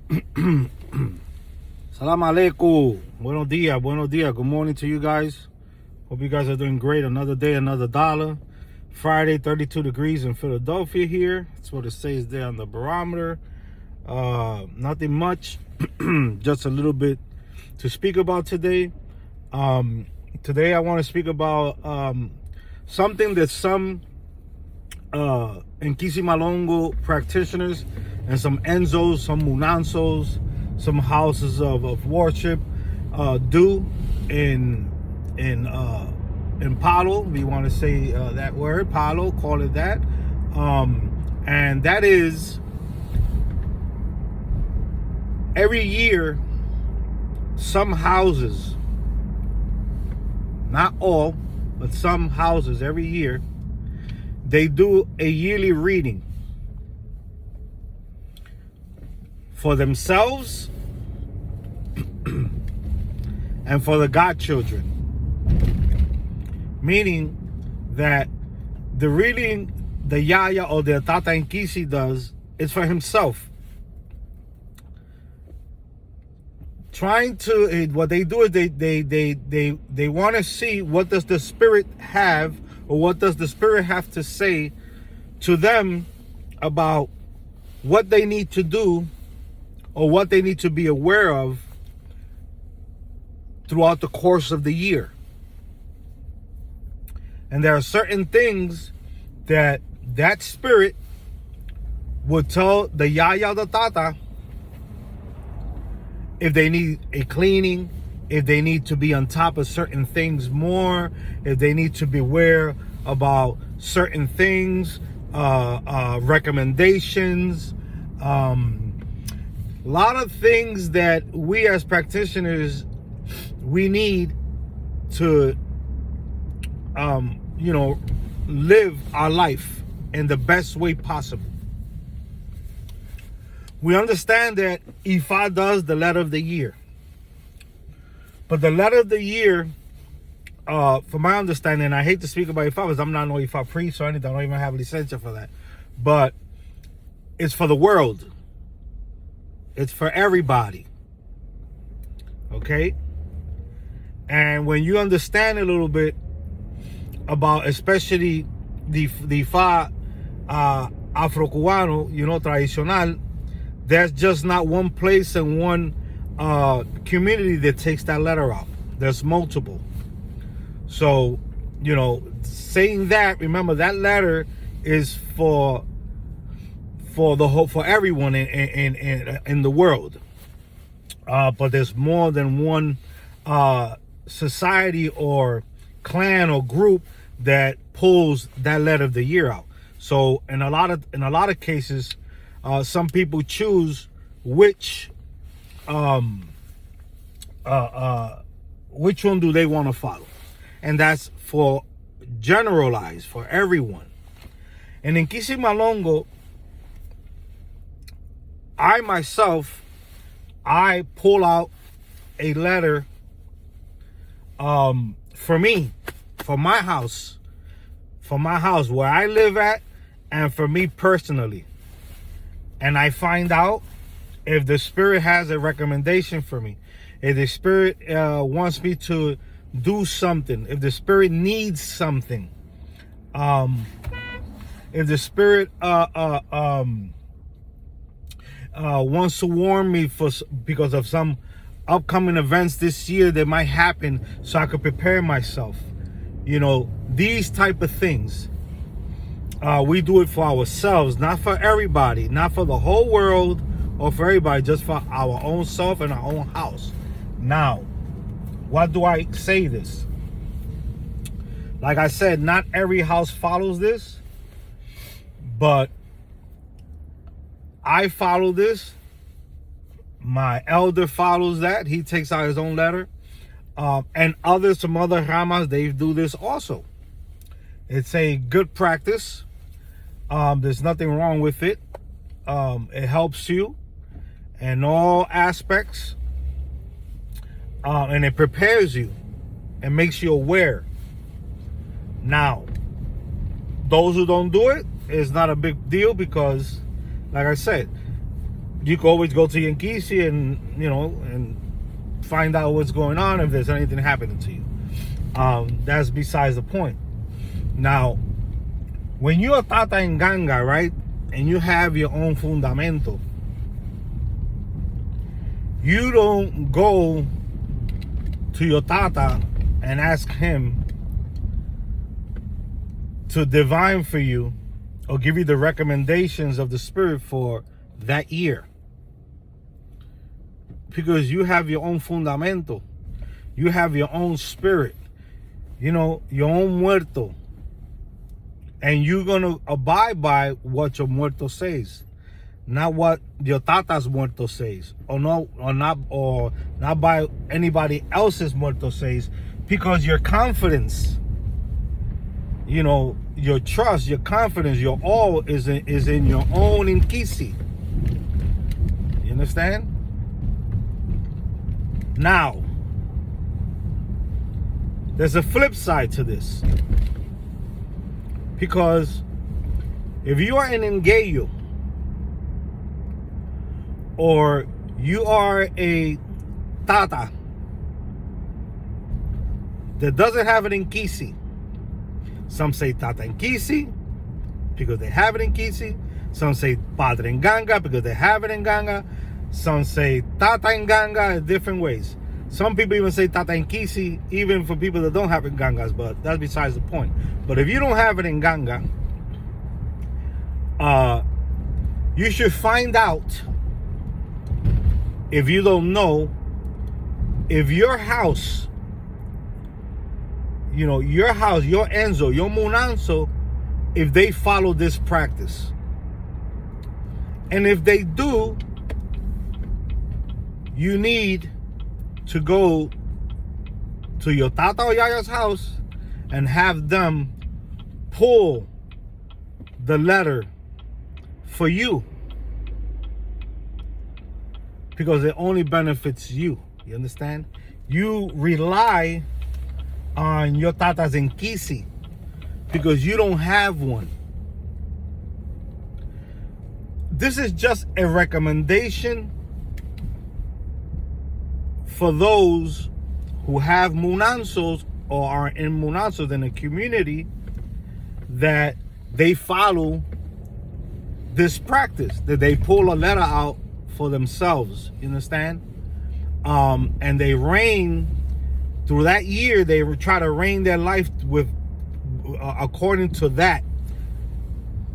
Salam alaikum. Buenos dias. Buenos dias. Good morning to you guys. Hope you guys are doing great. Another day, another dollar. Friday, 32 degrees in Philadelphia here. That's what it says there on the barometer. Nothing much. Just a little bit to speak about today. Today I want to speak about something that some Nkisi practitioners and some Enzos, some Munansos, some houses of worship do in Palo. We want to say that word, Palo, call it that. And that is every year some houses, not all, but some houses every year, they do a yearly reading for themselves and for the godchildren. Meaning that the reading the Yaya or the Tata Nkisi does is for himself. Trying to, what they do is they want to see what does the spirit have, or what does the spirit have to say to them about what they need to do or what they need to be aware of throughout the course of the year. And there are certain things that spirit would tell the Yaya, the Tata, if they need a cleaning, if they need to be on top of certain things more, if they need to be aware about certain things, recommendations, a lot of things that we as practitioners, we need to, live our life in the best way possible. We understand that Ifa does the letter of the year. But the letter of the year, from my understanding, I hate to speak about Ifa because I'm not no Ifa priest or anything. I don't even have license for that. But it's for the world. It's for everybody. Okay? And when you understand a little bit about especially the Ifa Afro-Cubano, tradicional, there's just not one place and one community that takes that letter out. There's multiple. So, saying that, remember that letter is for everyone in the world. But there's more than one society or clan or group that pulls that letter of the year out. So in a lot of cases, some people choose which one do they want to follow, and that's for generalized for everyone. And in Nkisi Malongo, I myself, I pull out a letter for me, for my house where I live at, and for me personally. And I find out if the spirit has a recommendation for me, if the spirit wants me to do something, if the spirit needs something, if the spirit wants to warn me because of some upcoming events this year that might happen, so I could prepare myself. These type of things. We do it for ourselves, not for everybody, not for the whole world or for everybody, just for our own self and our own house. Now, why do I say this? Like I said, not every house follows this, but I follow this. My elder follows that. He takes out his own letter. And some other ramas, they do this also. It's a good practice. There's nothing wrong with it. It helps you in all aspects. And it prepares you and makes you aware. Now, those who don't do it, it's not a big deal because, like I said, you can always go to Yankisi and, you know, and find out what's going on if there's anything happening to you. That's besides the point. Now, when you're Tata in Ganga, right, and you have your own fundamento, you don't go to your Tata and ask him to divine for you or give you the recommendations of the spirit for that year. Because you have your own fundamento. You have your own spirit. You know, your own muerto. And you're going to abide by what your muerto says. Not what your Tata's muerto says. Or not by anybody else's muerto says. Because your confidence, you know, your trust, your confidence, your all is in your own Inkisi. You understand? Now, there's a flip side to this. Because if you are an Engayo, or you are a Tata that doesn't have it in Kisi, some say Tata in Kisi because they have it in Kisi. Some say Padre in Ganga because they have it in Ganga. Some say Tata in Ganga in different ways. Some people even say Tata in Kisi, even for people that don't have it in Gangas, but that's besides the point. But if you don't have it in Ganga, you should find out, if you don't know, if your house, you know, your house, your Enzo, your Munanzo, if they follow this practice. And if they do, you need to go to your Tata or Yaya's house and have them pull the letter for you. Because it only benefits you. You understand? You rely on your Tata's in Kisi because you don't have one. This is just a recommendation for those who have Munanzos or are in Munanzos in a community that they follow this practice, that they pull a letter out for themselves, you understand? And they reign through that year, they try to reign their life with according to that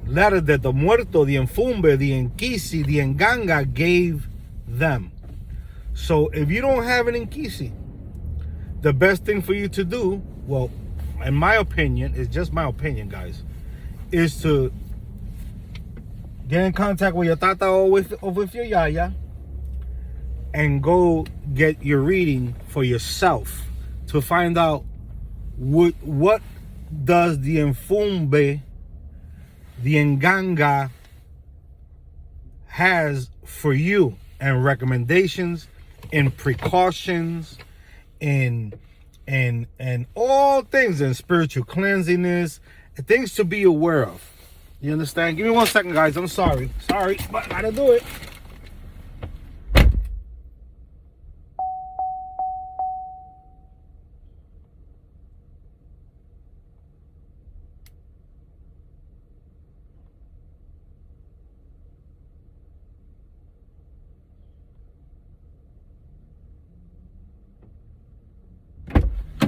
letter that the Muerto, the Enfumbe, the Enkisi, the Enganga gave them. So if you don't have an Inkisi, the best thing for you to do, well, in my opinion, it's just my opinion, guys, is to get in contact with your Tata or with your Yaya and go get your reading for yourself to find out what does the Enfumbe, the Enganga has for you, and recommendations and precautions and all things in spiritual cleanliness, things to be aware of. You understand? Give me 1 second, guys. I'm sorry, but I gotta do it.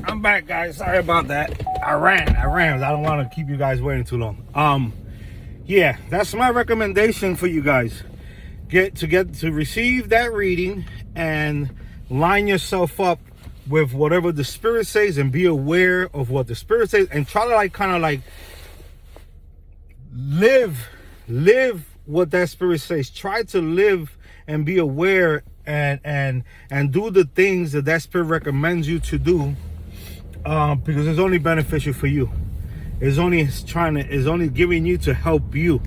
I'm back, guys. Sorry about that. I ran. I don't want to keep you guys waiting too long. Yeah, that's my recommendation for you guys. Get to receive that reading and line yourself up with whatever the Spirit says and be aware of what the Spirit says and try to kind of live what that Spirit says. Try to live and be aware and do the things that Spirit recommends you to do. Because it's only beneficial for you. It's only giving you to help you.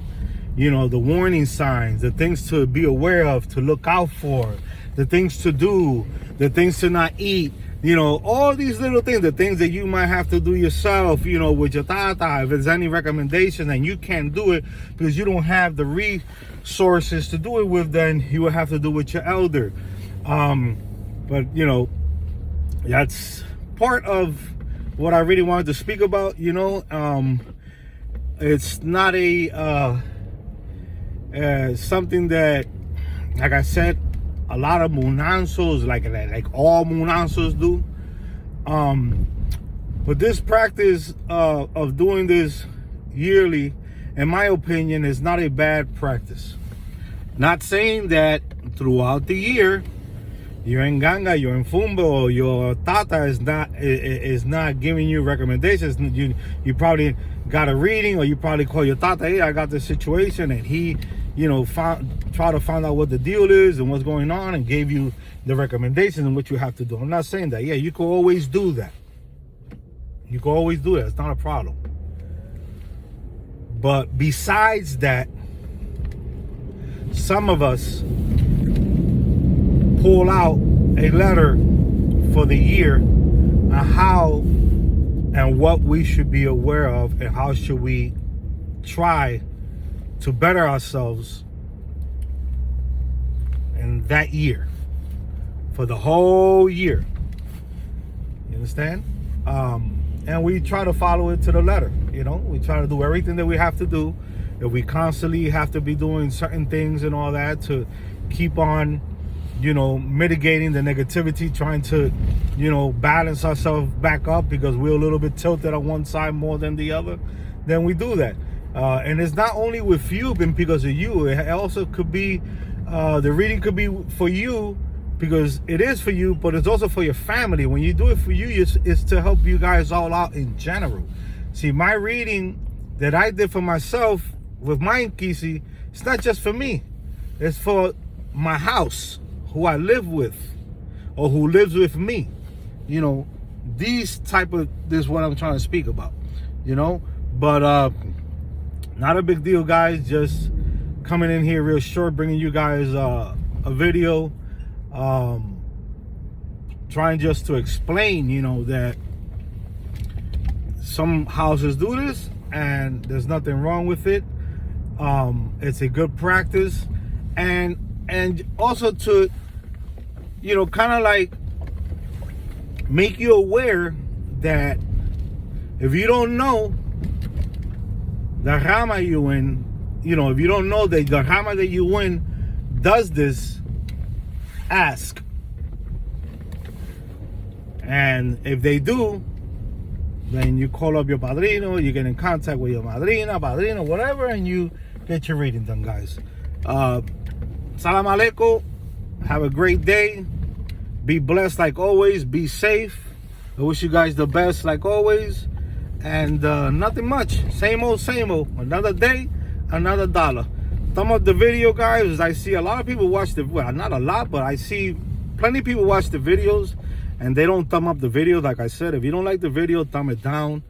You know, the warning signs, the things to be aware of, to look out for, the things to do, the things to not eat, You know, all these little things, the things that you might have to do yourself, you know, with your tata. If there's any recommendation and you can't do it because you don't have the resources to do it with, then you will have to do with your elder. But, you know, that's part of what I really wanted to speak about, you know. It's not a something that, like I said, a lot of munansos, like all munansos do. But this practice of doing this yearly, in my opinion, is not a bad practice. Not saying that throughout the year, your nganga, your mfumba, or your tata is not giving you recommendations. You probably got a reading, or you probably call your tata, hey, I got this situation, and he, you know, try to find out what the deal is and what's going on, and gave you the recommendations and what you have to do. I'm not saying that. Yeah, you can always do that. You can always do that. It's not a problem. But besides that, some of us pull out a letter for the year on how and what we should be aware of, and how should we try to better ourselves in that year, for the whole year. You understand? And we try to follow it to the letter. You know, we try to do everything that we have to do. If we constantly have to be doing certain things and all that to keep on, you know, mitigating the negativity, trying to, you know, balance ourselves back up because we're a little bit tilted on one side more than the other, then we do that. And it's not only with you, but because of you. It also could be, the reading could be for you, because it is for you, but it's also for your family. When you do it for you, it's to help you guys all out in general. See, my reading that I did for myself with my Nkisi, it's not just for me. It's for my house, who I live with, or who lives with me. You know, this is what I'm trying to speak about, you know. But not a big deal, guys. Just coming in here real short, bringing you guys a video, trying just to explain, you know, that some houses do this and there's nothing wrong with it. It's a good practice, and also to, you know, kind of like make you aware that if you don't know the rama you in, you know, if you don't know that the rama that you in does this, ask. And if they do, then you call up your padrino, you get in contact with your madrina, padrino, whatever, and you get your reading done, guys. Salam alaikum. Have a great day. Be blessed like always. Be safe. I wish you guys the best like always. And nothing much. Same old, same old. Another day, another dollar. Thumb up the video, guys. I see a lot of people watch the, well, not a lot, but I see plenty of people watch the videos and they don't thumb up the video. Like I said, if you don't like the video, thumb it down.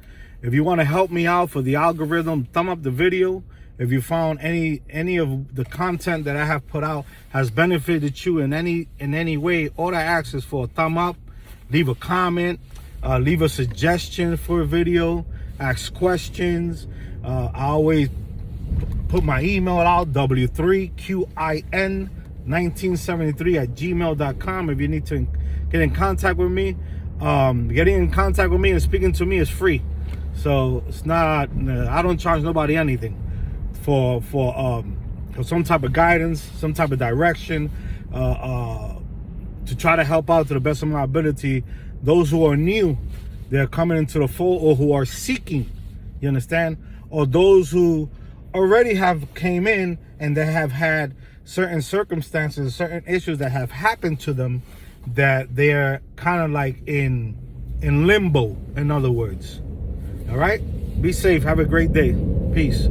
If you want to help me out for the algorithm, thumb up the video. If you found any of the content that I have put out has benefited you in any way, all I ask is for a thumb up, leave a comment, leave a suggestion for a video, ask questions. I always put my email out, w3quin1973@gmail.com. If you need to get in contact with me, getting in contact with me and speaking to me is free. So it's not, I don't charge nobody anything for some type of guidance, some type of direction, to try to help out to the best of my ability those who are new, they're coming into the fold, or who are seeking, you understand, or those who already have came in and they have had certain circumstances, certain issues that have happened to them, that they're kind of like in limbo, in other words. All right, be safe, have a great day, peace.